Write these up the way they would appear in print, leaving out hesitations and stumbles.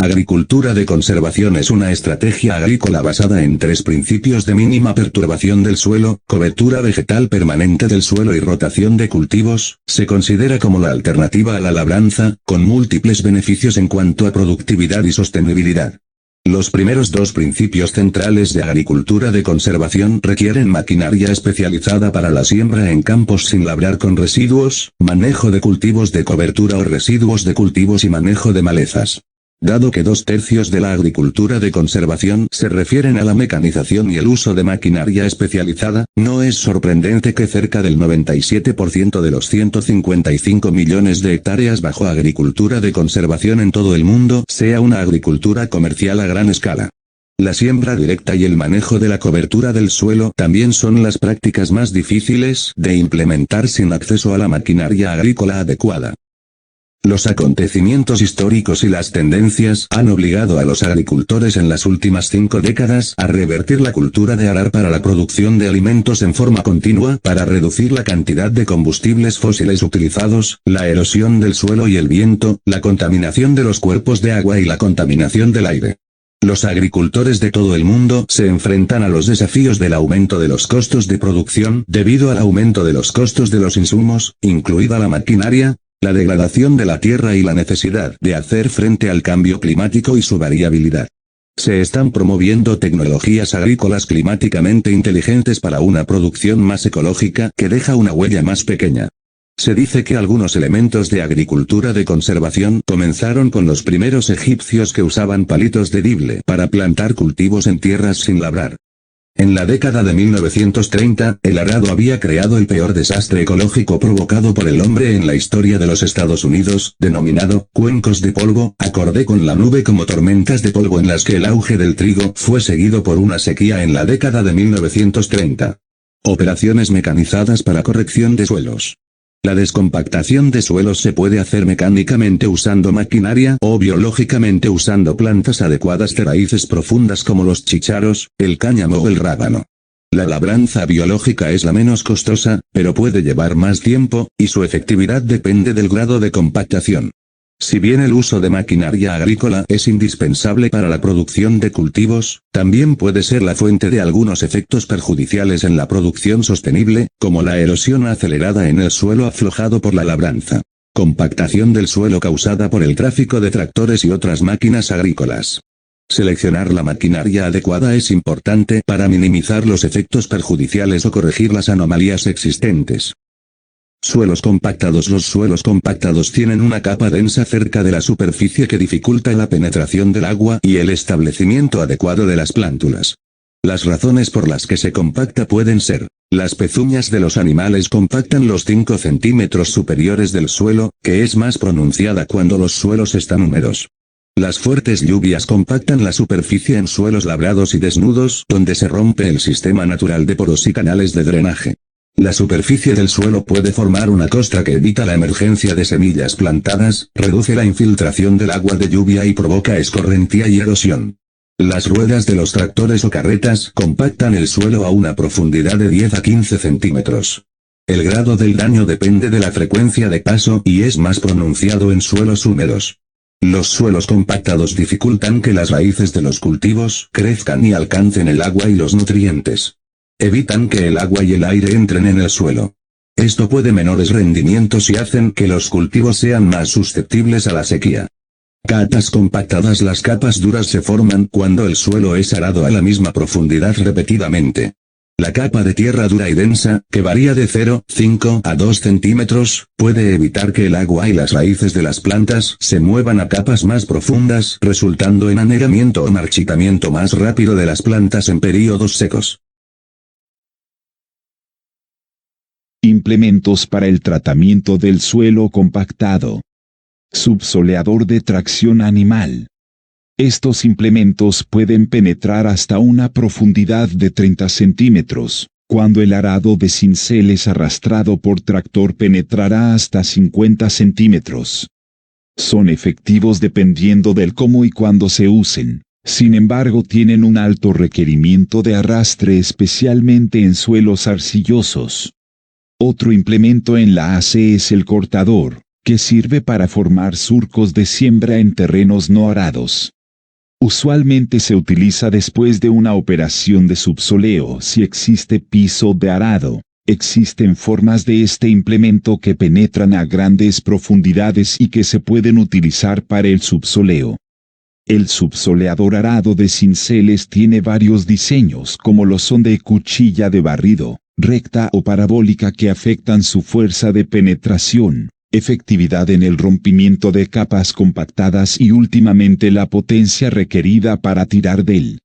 Agricultura de conservación es una estrategia agrícola basada en tres principios de mínima perturbación del suelo, cobertura vegetal permanente del suelo y rotación de cultivos. Se considera como la alternativa a la labranza, con múltiples beneficios en cuanto a productividad y sostenibilidad. Los primeros dos principios centrales de agricultura de conservación requieren maquinaria especializada para la siembra en campos sin labrar con residuos, manejo de cultivos de cobertura o residuos de cultivos y manejo de malezas. Dado que 2/3 de la agricultura de conservación se refieren a la mecanización y el uso de maquinaria especializada, no es sorprendente que cerca del 97% de los 155 millones de hectáreas bajo agricultura de conservación en todo el mundo sea una agricultura comercial a gran escala. La siembra directa y el manejo de la cobertura del suelo también son las prácticas más difíciles de implementar sin acceso a la maquinaria agrícola adecuada. Los acontecimientos históricos y las tendencias han obligado a los agricultores en las últimas 5 décadas a revertir la cultura de arar para la producción de alimentos en forma continua para reducir la cantidad de combustibles fósiles utilizados, la erosión del suelo y el viento, la contaminación de los cuerpos de agua y la contaminación del aire. Los agricultores de todo el mundo se enfrentan a los desafíos del aumento de los costos de producción debido al aumento de los costos de los insumos, incluida la maquinaria, la degradación de la tierra y la necesidad de hacer frente al cambio climático y su variabilidad. Se están promoviendo tecnologías agrícolas climáticamente inteligentes para una producción más ecológica que deja una huella más pequeña. Se dice que algunos elementos de agricultura de conservación comenzaron con los primeros egipcios que usaban palitos de dible para plantar cultivos en tierras sin labrar. En la década de 1930, el arado había creado el peor desastre ecológico provocado por el hombre en la historia de los Estados Unidos, denominado cuencos de polvo, acorde con la nube como tormentas de polvo en las que el auge del trigo fue seguido por una sequía en la década de 1930. Operaciones mecanizadas para corrección de suelos. La descompactación de suelos se puede hacer mecánicamente usando maquinaria o biológicamente usando plantas adecuadas de raíces profundas como los chícharos, el cáñamo o el rábano. La labranza biológica es la menos costosa, pero puede llevar más tiempo, y su efectividad depende del grado de compactación. Si bien el uso de maquinaria agrícola es indispensable para la producción de cultivos, también puede ser la fuente de algunos efectos perjudiciales en la producción sostenible, como la erosión acelerada en el suelo aflojado por la labranza. Compactación del suelo causada por el tráfico de tractores y otras máquinas agrícolas. Seleccionar la maquinaria adecuada es importante para minimizar los efectos perjudiciales o corregir las anomalías existentes. Suelos compactados. Los suelos compactados tienen una capa densa cerca de la superficie que dificulta la penetración del agua y el establecimiento adecuado de las plántulas. Las razones por las que se compacta pueden ser: las pezuñas de los animales compactan los 5 centímetros superiores del suelo, que es más pronunciada cuando los suelos están húmedos. Las fuertes lluvias compactan la superficie en suelos labrados y desnudos, donde se rompe el sistema natural de poros y canales de drenaje. La superficie del suelo puede formar una costra que evita la emergencia de semillas plantadas, reduce la infiltración del agua de lluvia y provoca escorrentía y erosión. Las ruedas de los tractores o carretas compactan el suelo a una profundidad de 10 a 15 centímetros. El grado del daño depende de la frecuencia de paso y es más pronunciado en suelos húmedos. Los suelos compactados dificultan que las raíces de los cultivos crezcan y alcancen el agua y los nutrientes. Evitan que el agua y el aire entren en el suelo. Esto puede menores rendimientos y hacen que los cultivos sean más susceptibles a la sequía. Capas compactadas. Las capas duras se forman cuando el suelo es arado a la misma profundidad repetidamente. La capa de tierra dura y densa, que varía de 0,5 a 2 centímetros, puede evitar que el agua y las raíces de las plantas se muevan a capas más profundas, resultando en anegamiento o marchitamiento más rápido de las plantas en períodos secos. Implementos para el tratamiento del suelo compactado. Subsoleador de tracción animal. Estos implementos pueden penetrar hasta una profundidad de 30 centímetros. Cuando el arado de cincel es arrastrado por tractor penetrará hasta 50 centímetros. Son efectivos dependiendo del cómo y cuándo se usen. Sin embargo, tienen un alto requerimiento de arrastre, especialmente en suelos arcillosos. Otro implemento en la AC es el cortador, que sirve para formar surcos de siembra en terrenos no arados. Usualmente se utiliza después de una operación de subsoleo si existe piso de arado. Existen formas de este implemento que penetran a grandes profundidades y que se pueden utilizar para el subsoleo. El subsoleador arado de cinceles tiene varios diseños como lo son de cuchilla de barrido, recta o parabólica que afectan su fuerza de penetración, efectividad en el rompimiento de capas compactadas y últimamente la potencia requerida para tirar de él.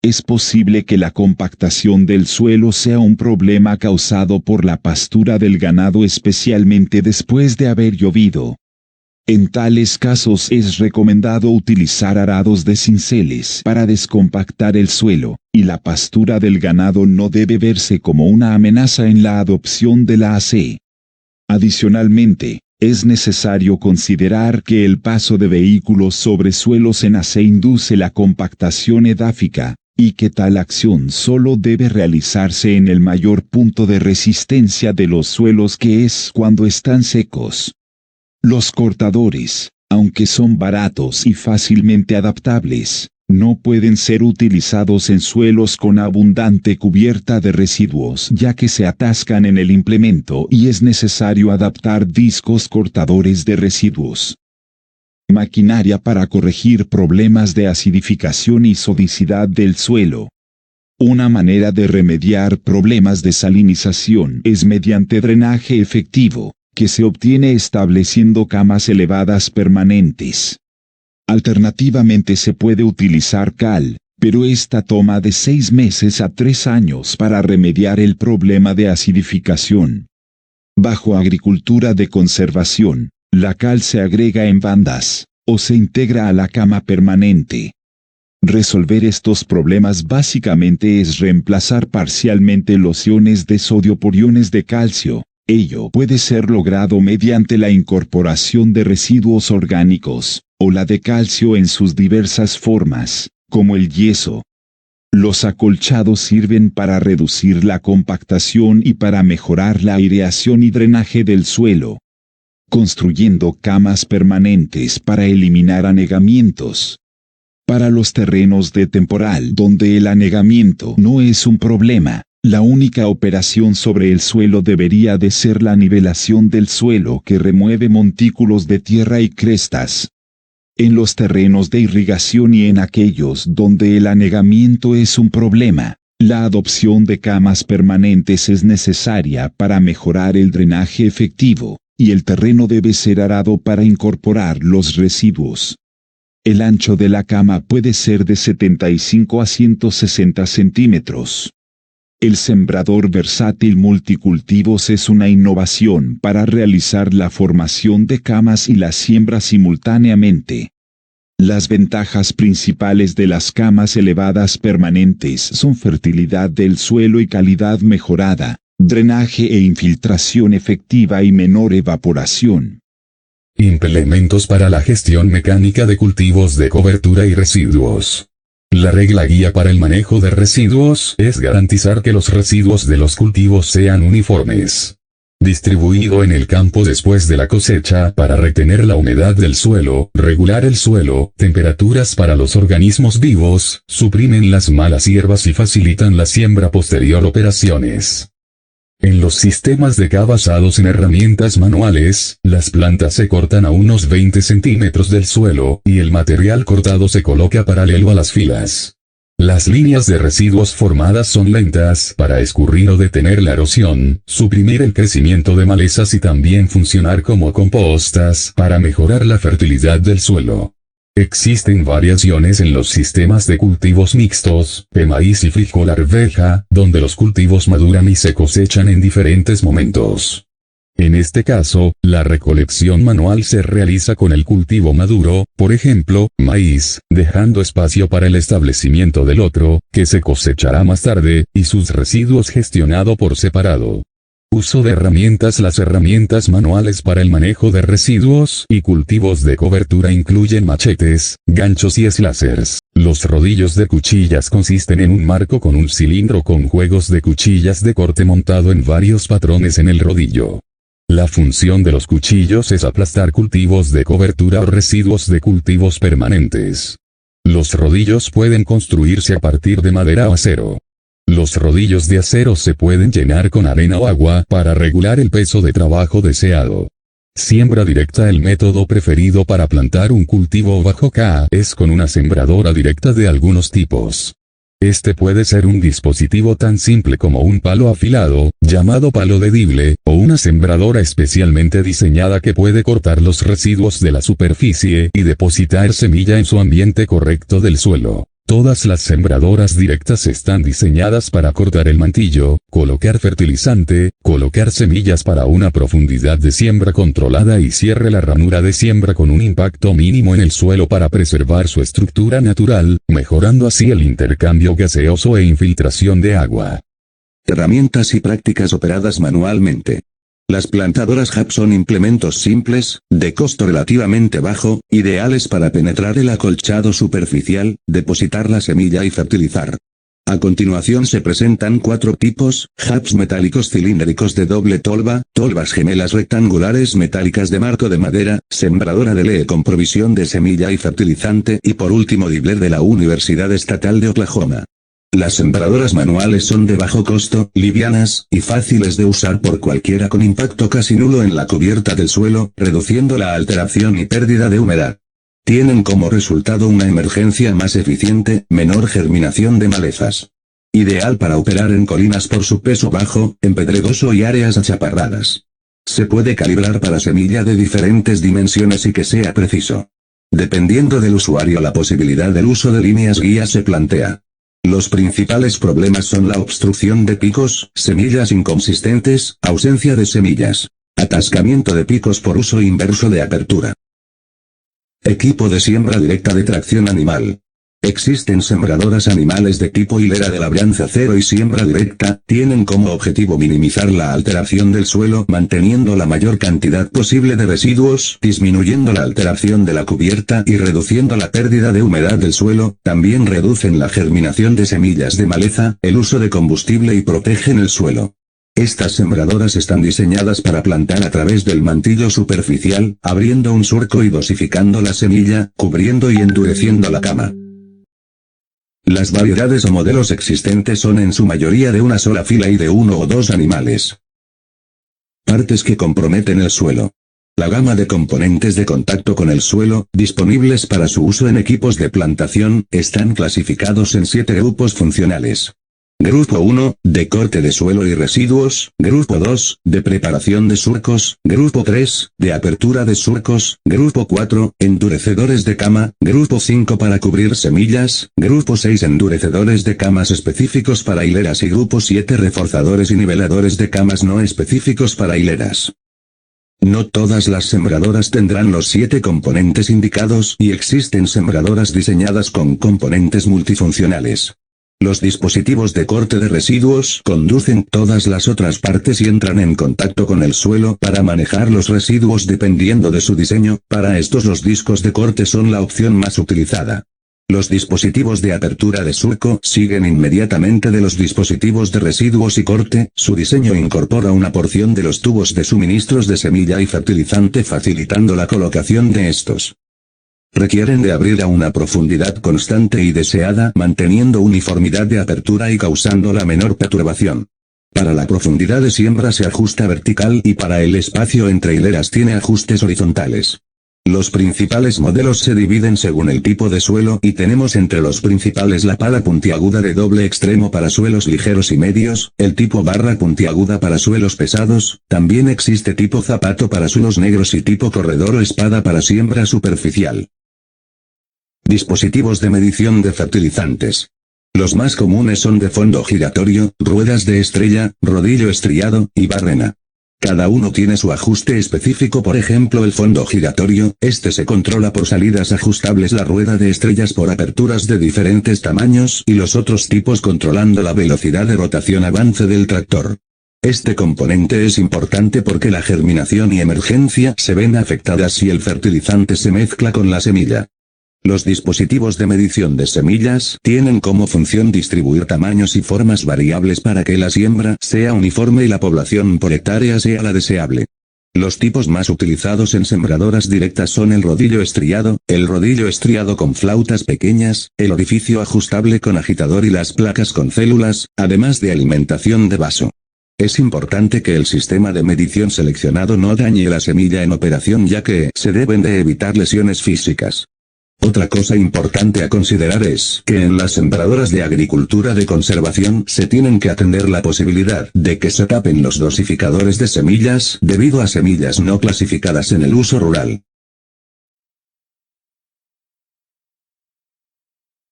Es posible que la compactación del suelo sea un problema causado por la pastura del ganado especialmente después de haber llovido. En tales casos es recomendado utilizar arados de cinceles para descompactar el suelo, y la pastura del ganado no debe verse como una amenaza en la adopción de la AC. Adicionalmente, es necesario considerar que el paso de vehículos sobre suelos en AC induce la compactación edáfica, y que tal acción solo debe realizarse en el mayor punto de resistencia de los suelos que es cuando están secos. Los cortadores, aunque son baratos y fácilmente adaptables, no pueden ser utilizados en suelos con abundante cubierta de residuos ya que se atascan en el implemento y es necesario adaptar discos cortadores de residuos. Maquinaria para corregir problemas de acidificación y sodicidad del suelo. Una manera de remediar problemas de salinización es mediante drenaje efectivo, que se obtiene estableciendo camas elevadas permanentes. Alternativamente se puede utilizar cal, pero esta toma de 6 meses a 3 años para remediar el problema de acidificación. Bajo agricultura de conservación, la cal se agrega en bandas, o se integra a la cama permanente. Resolver estos problemas básicamente es reemplazar parcialmente los iones de sodio por iones de calcio. Ello puede ser logrado mediante la incorporación de residuos orgánicos, o la de calcio en sus diversas formas, como el yeso. Los acolchados sirven para reducir la compactación y para mejorar la aireación y drenaje del suelo. Construyendo camas permanentes para eliminar anegamientos. Para los terrenos de temporal donde el anegamiento no es un problema, la única operación sobre el suelo debería de ser la nivelación del suelo que remueve montículos de tierra y crestas. En los terrenos de irrigación y en aquellos donde el anegamiento es un problema, la adopción de camas permanentes es necesaria para mejorar el drenaje efectivo, y el terreno debe ser arado para incorporar los residuos. El ancho de la cama puede ser de 75 a 160 centímetros. El sembrador versátil multicultivos es una innovación para realizar la formación de camas y la siembra simultáneamente. Las ventajas principales de las camas elevadas permanentes son fertilidad del suelo y calidad mejorada, drenaje e infiltración efectiva y menor evaporación. Implementos para la gestión mecánica de cultivos de cobertura y residuos. La regla guía para el manejo de residuos es garantizar que los residuos de los cultivos sean uniformes. Distribuido en el campo después de la cosecha para retener la humedad del suelo, regular el suelo, temperaturas para los organismos vivos, suprimen las malas hierbas y facilitan la siembra posterior. Operaciones. En los sistemas de K basados en herramientas manuales, las plantas se cortan a unos 20 centímetros del suelo, y el material cortado se coloca paralelo a las filas. Las líneas de residuos formadas son lentas para escurrir o detener la erosión, suprimir el crecimiento de malezas y también funcionar como compostas para mejorar la fertilidad del suelo. Existen variaciones en los sistemas de cultivos mixtos, de maíz y frijol arveja, donde los cultivos maduran y se cosechan en diferentes momentos. En este caso, la recolección manual se realiza con el cultivo maduro, por ejemplo, maíz, dejando espacio para el establecimiento del otro, que se cosechará más tarde, y sus residuos gestionado por separado. Uso de herramientas. Las herramientas manuales para el manejo de residuos y cultivos de cobertura incluyen machetes, ganchos y slashers. Los rodillos de cuchillas consisten en un marco con un cilindro con juegos de cuchillas de corte montado en varios patrones en el rodillo. La función de los cuchillos es aplastar cultivos de cobertura o residuos de cultivos permanentes. Los rodillos pueden construirse a partir de madera o acero. Los rodillos de acero se pueden llenar con arena o agua para regular el peso de trabajo deseado. Siembra directa. El método preferido para plantar un cultivo bajo K es con una sembradora directa de algunos tipos. Este puede ser un dispositivo tan simple como un palo afilado, llamado palo dedible, o una sembradora especialmente diseñada que puede cortar los residuos de la superficie y depositar semilla en su ambiente correcto del suelo. Todas las sembradoras directas están diseñadas para cortar el mantillo, colocar fertilizante, colocar semillas para una profundidad de siembra controlada y cierre la ranura de siembra con un impacto mínimo en el suelo para preservar su estructura natural, mejorando así el intercambio gaseoso e infiltración de agua. Herramientas y prácticas operadas manualmente. Las plantadoras HAP son implementos simples, de costo relativamente bajo, ideales para penetrar el acolchado superficial, depositar la semilla y fertilizar. A continuación se presentan 4 tipos: HAPs metálicos cilíndricos de doble tolva, tolvas gemelas rectangulares metálicas de marco de madera, sembradora de lee con provisión de semilla y fertilizante y por último Dibbler de la Universidad Estatal de Oklahoma. Las sembradoras manuales son de bajo costo, livianas, y fáciles de usar por cualquiera con impacto casi nulo en la cubierta del suelo, reduciendo la alteración y pérdida de humedad. Tienen como resultado una emergencia más eficiente, menor germinación de malezas. Ideal para operar en colinas por su peso bajo, en pedregoso y áreas achaparradas. Se puede calibrar para semilla de diferentes dimensiones y que sea preciso. Dependiendo del usuario, la posibilidad del uso de líneas guía se plantea. Los principales problemas son la obstrucción de picos, semillas inconsistentes, ausencia de semillas, atascamiento de picos por uso inverso de apertura. Equipo de siembra directa de tracción animal. Existen sembradoras animales de tipo hilera de labranza cero y siembra directa, tienen como objetivo minimizar la alteración del suelo manteniendo la mayor cantidad posible de residuos, disminuyendo la alteración de la cubierta y reduciendo la pérdida de humedad del suelo, también reducen la germinación de semillas de maleza, el uso de combustible y protegen el suelo. Estas sembradoras están diseñadas para plantar a través del mantillo superficial, abriendo un surco y dosificando la semilla, cubriendo y endureciendo la cama. Las variedades o modelos existentes son en su mayoría de una sola fila y de 1 o 2 animales. Partes que comprometen el suelo. La gama de componentes de contacto con el suelo, disponibles para su uso en equipos de plantación, están clasificados en 7 grupos funcionales. Grupo 1, de corte de suelo y residuos, Grupo 2, de preparación de surcos, Grupo 3, de apertura de surcos, Grupo 4, endurecedores de cama, Grupo 5 para cubrir semillas, Grupo 6 endurecedores de camas específicos para hileras y Grupo 7 reforzadores y niveladores de camas no específicos para hileras. No todas las sembradoras tendrán los 7 componentes indicados y existen sembradoras diseñadas con componentes multifuncionales. Los dispositivos de corte de residuos conducen todas las otras partes y entran en contacto con el suelo para manejar los residuos dependiendo de su diseño. Para estos los discos de corte son la opción más utilizada. Los dispositivos de apertura de surco siguen inmediatamente de los dispositivos de residuos y corte. Su diseño incorpora una porción de los tubos de suministros de semilla y fertilizante facilitando la colocación de estos. Requieren de abrir a una profundidad constante y deseada manteniendo uniformidad de apertura y causando la menor perturbación. Para la profundidad de siembra se ajusta vertical y para el espacio entre hileras tiene ajustes horizontales. Los principales modelos se dividen según el tipo de suelo y tenemos entre los principales la pala puntiaguda de doble extremo para suelos ligeros y medios, el tipo barra puntiaguda para suelos pesados, también existe tipo zapato para suelos negros y tipo corredor o espada para siembra superficial. Dispositivos de medición de fertilizantes. Los más comunes son de fondo giratorio, ruedas de estrella, rodillo estriado, y barrena. Cada uno tiene su ajuste específico, por ejemplo el fondo giratorio, este se controla por salidas ajustables, la rueda de estrellas por aperturas de diferentes tamaños y los otros tipos controlando la velocidad de rotación avance del tractor. Este componente es importante porque la germinación y emergencia se ven afectadas si el fertilizante se mezcla con la semilla. Los dispositivos de medición de semillas tienen como función distribuir tamaños y formas variables para que la siembra sea uniforme y la población por hectárea sea la deseable. Los tipos más utilizados en sembradoras directas son el rodillo estriado con flautas pequeñas, el orificio ajustable con agitador y las placas con células, además de alimentación de vaso. Es importante que el sistema de medición seleccionado no dañe la semilla en operación, ya que se deben de evitar lesiones físicas. Otra cosa importante a considerar es que en las sembradoras de agricultura de conservación se tienen que atender la posibilidad de que se tapen los dosificadores de semillas debido a semillas no clasificadas en el uso rural.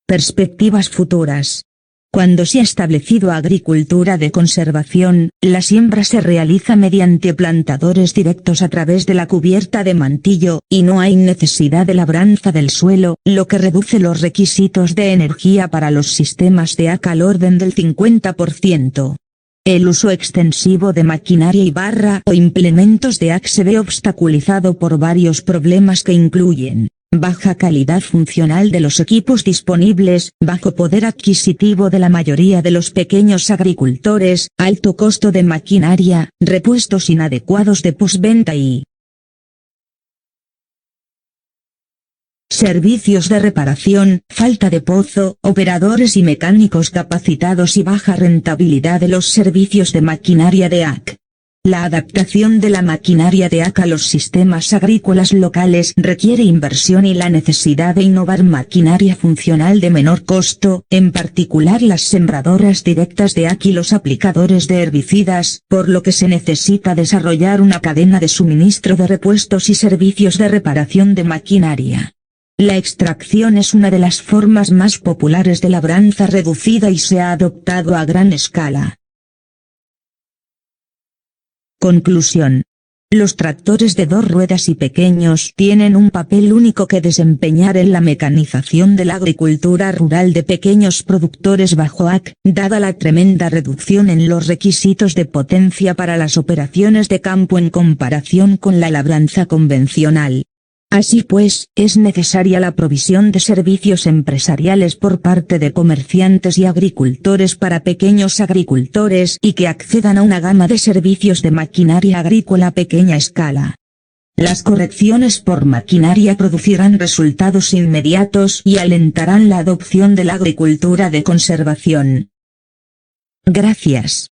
Perspectivas futuras. Cuando se ha establecido agricultura de conservación, la siembra se realiza mediante plantadores directos a través de la cubierta de mantillo, y no hay necesidad de labranza del suelo, lo que reduce los requisitos de energía para los sistemas de ACA al orden del 50%. El uso extensivo de maquinaria y barra o implementos de AC se ve obstaculizado por varios problemas que incluyen baja calidad funcional de los equipos disponibles, bajo poder adquisitivo de la mayoría de los pequeños agricultores, alto costo de maquinaria, repuestos inadecuados de postventa y servicios de reparación, falta de pozo, operadores y mecánicos capacitados y baja rentabilidad de los servicios de maquinaria de AC. La adaptación de la maquinaria de AC a los sistemas agrícolas locales requiere inversión y la necesidad de innovar maquinaria funcional de menor costo, en particular las sembradoras directas de AC y los aplicadores de herbicidas, por lo que se necesita desarrollar una cadena de suministro de repuestos y servicios de reparación de maquinaria. La extracción es una de las formas más populares de labranza reducida y se ha adoptado a gran escala. Conclusión. Los tractores de 2 ruedas y pequeños tienen un papel único que desempeñar en la mecanización de la agricultura rural de pequeños productores bajo AC, dada la tremenda reducción en los requisitos de potencia para las operaciones de campo en comparación con la labranza convencional. Así pues, es necesaria la provisión de servicios empresariales por parte de comerciantes y agricultores para pequeños agricultores y que accedan a una gama de servicios de maquinaria agrícola a pequeña escala. Las correcciones por maquinaria producirán resultados inmediatos y alentarán la adopción de la agricultura de conservación. Gracias.